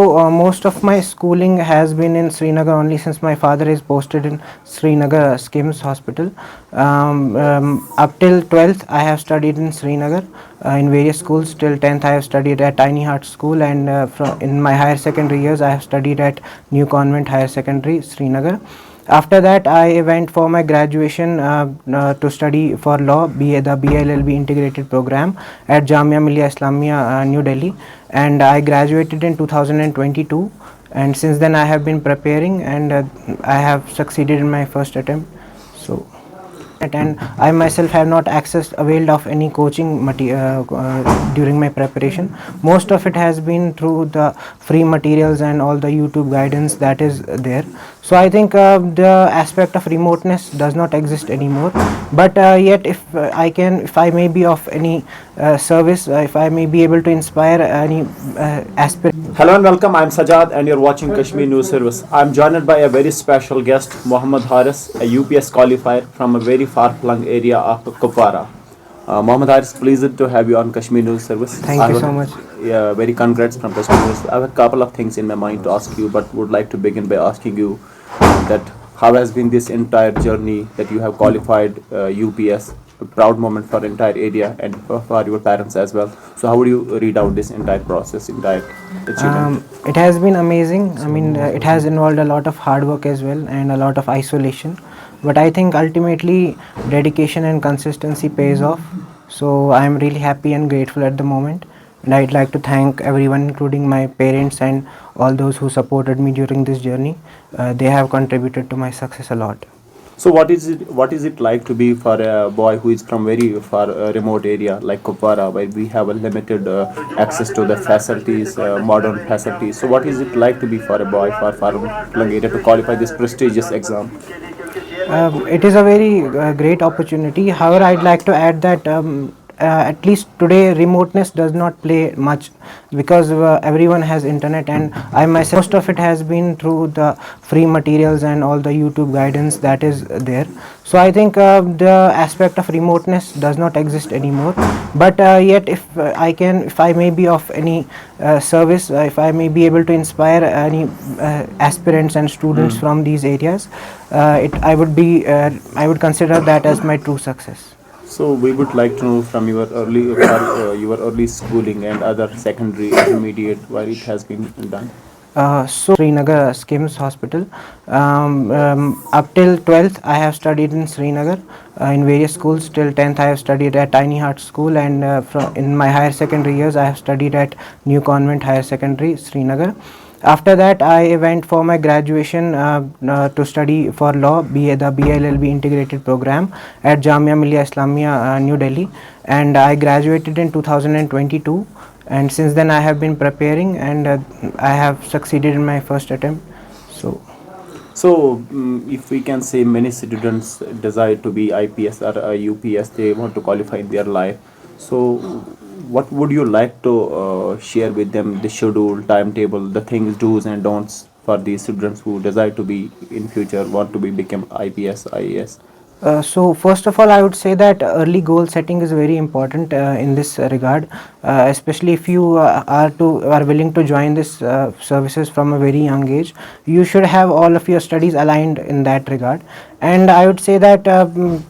Most of my schooling has been in Srinagar only, since my father is posted in Srinagar Skims Hospital. Up till 12th, I have studied in Srinagar in various schools. Till 10th, I have studied at Tiny Heart School, and in my higher secondary years, I have studied at New Convent Higher Secondary, Srinagar. After that, I went for my graduation to study for law, the BLLB integrated program at Jamia Millia Islamia, New Delhi, and I graduated in 2022. And since then, I have been preparing, and I have succeeded in my first attempt. So, and I myself have not availed of any coaching during my preparation. Most of it has been through the free materials and all the YouTube guidance that is there. So I think the aspect of remoteness does not exist anymore. But yet, if I may be of any service, if I may be able to inspire any aspirant. Hello and welcome. I'm Sajad and you're watching Kashmir News Service. I'm joined by a very special guest, Mohammed Haris, a UPS qualifier from a very far-flung area of Kupwara. Mohammed Haris, pleased to have you on Kashmir News Service. Thank you so much. Yeah, very congrats from Kashmir News. I have a couple of things in my mind to ask you, but would like to begin by asking you that how has been this entire journey that you have qualified UPS, a proud moment for entire area and for your parents as well. So how would you read out this entire process, entire achievement? It has been amazing. I mean, it has involved a lot of hard work as well and a lot of isolation. But I think ultimately dedication and consistency pays off. So I'm really happy and grateful at the moment. And I'd like to thank everyone, including my parents and all those who supported me during this journey. They have contributed to my success a lot. So what is it like to be for a boy who is from very far remote area like Kupwara, where we have a limited access to the facilities, modern facilities? So what is it like to be for a boy for far-flung area to qualify this prestigious exam? It is a very great opportunity. However, I'd like to add that at least today remoteness does not play much, because everyone has internet, and I myself, most of it has been through the free materials and all the YouTube guidance that is there. So I think the aspect of remoteness does not exist anymore. But yet, if I may be of any service, if I may be able to inspire any aspirants and students from these areas, I would consider that as my true success. So we would like to know from your early schooling and other secondary, intermediate, where it has been done. So Srinagar Skims Hospital. Up till 12th, I have studied in Srinagar in various schools. Till 10th, I have studied at Tiny Heart School, and in my higher secondary years, I have studied at New Convent Higher Secondary, Srinagar. After that, I went for my graduation to study for law, the BLLB integrated program at Jamia Millia Islamia, New Delhi, and I graduated in 2022. And since then, I have been preparing, and I have succeeded in my first attempt. So, if we can say, many students desire to be IPS or UPS, they want to qualify in their life. So, what would you like to share with them, the schedule, timetable, the things, do's and don'ts for these students who desire to be in future, want to become IPS, IAS? So first of all, I would say that early goal setting is very important in this regard, especially if you are willing to join this services from a very young age. You should have all of your studies aligned in that regard. And I would say that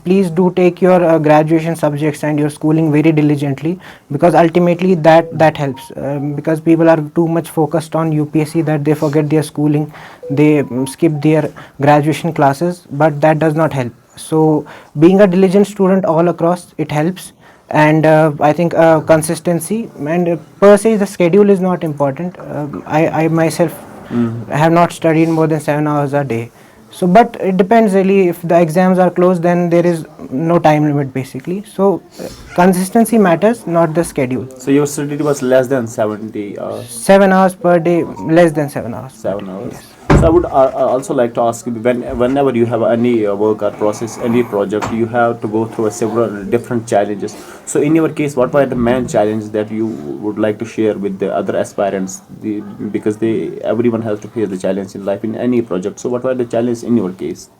please do take your graduation subjects and your schooling very diligently, because ultimately that helps. Because people are too much focused on UPSC that they forget their schooling, they skip their graduation classes, but that does not help. So being a diligent student all across, it helps. And I think consistency and per se the schedule is not important. I myself have not studied more than 7 hours a day. So but it depends really. If the exams are closed, then there is no time limit basically. So consistency matters, not the schedule. So your study was less than 70 hours? 7 hours per day, less than 7 hours. 7 hours. Yes. So I would also like to ask you, whenever you have any work or process, any project, you have to go through several different challenges. So in your case, what were the main challenges that you would like to share with the other aspirants? Because everyone has to face the challenge in life in any project. So what were the challenges in your case?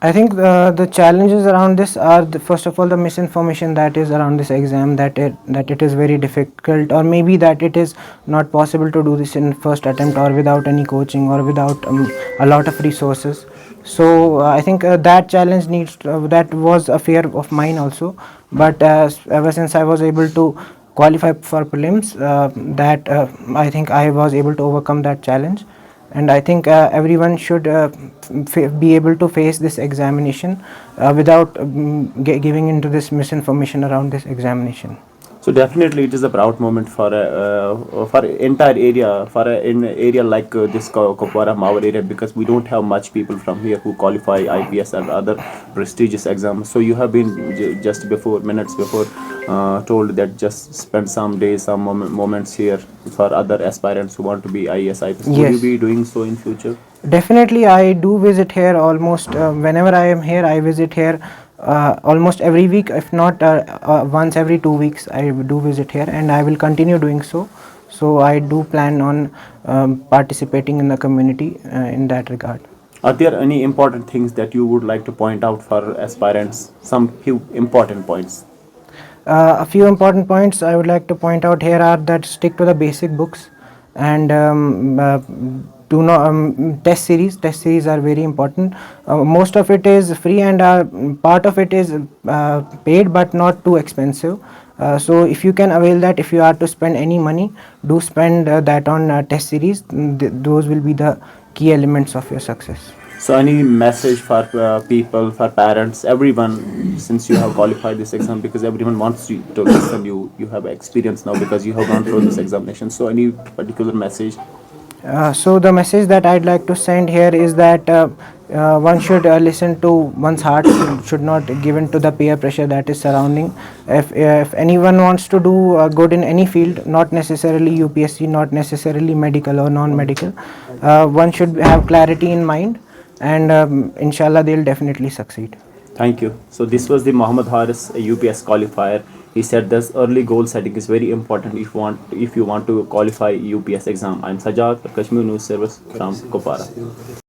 I think the challenges around this are first of all the misinformation that is around this exam, that it is very difficult, or maybe that it is not possible to do this in first attempt or without any coaching or without a lot of resources. So I think that challenge that was a fear of mine also, but ever since I was able to qualify for prelims, that I think I was able to overcome that challenge, and I think everyone should be able to face this examination without giving into this misinformation around this examination. So definitely, it is a proud moment for entire area, for in area like this Kopara Mawar area, because we don't have much people from here who qualify IPS and other prestigious exams. So you have been just before minutes before told that just spend some days, some moments here for other aspirants who want to be IAS, IPS. Would you Yes, be doing so in future? definitely. I do visit here almost whenever I am here. I visit here almost every week, if not once every 2 weeks. I do visit here, and I will continue doing so. So I do plan on participating in the community in that regard. Are there any important things that you would like to point out for aspirants? Some few important points. A few important points I would like to point out here are that stick to the basic books, and do not test series. Test series are very important. Most of it is free, and part of it is paid, but not too expensive. So if you can avail that, if you are to spend any money, do spend that on test series. Those will be the key elements of your success. So, any message for people, for parents, everyone, since you have qualified this exam, because everyone wants you to listen. You have experience now because you have gone through this examination. So, any particular message? So the message that I'd like to send here is that one should listen to one's heart, should not give in to the peer pressure that is surrounding. If anyone wants to do good in any field, not necessarily UPSC, not necessarily medical or non-medical, one should have clarity in mind, and inshallah they'll definitely succeed. Thank you. So, this was the Muhammad Haris UPS qualifier. He said this early goal setting is very important if you want to qualify UPS exam. I'm Sajad, Kashmir News Service from Kopara.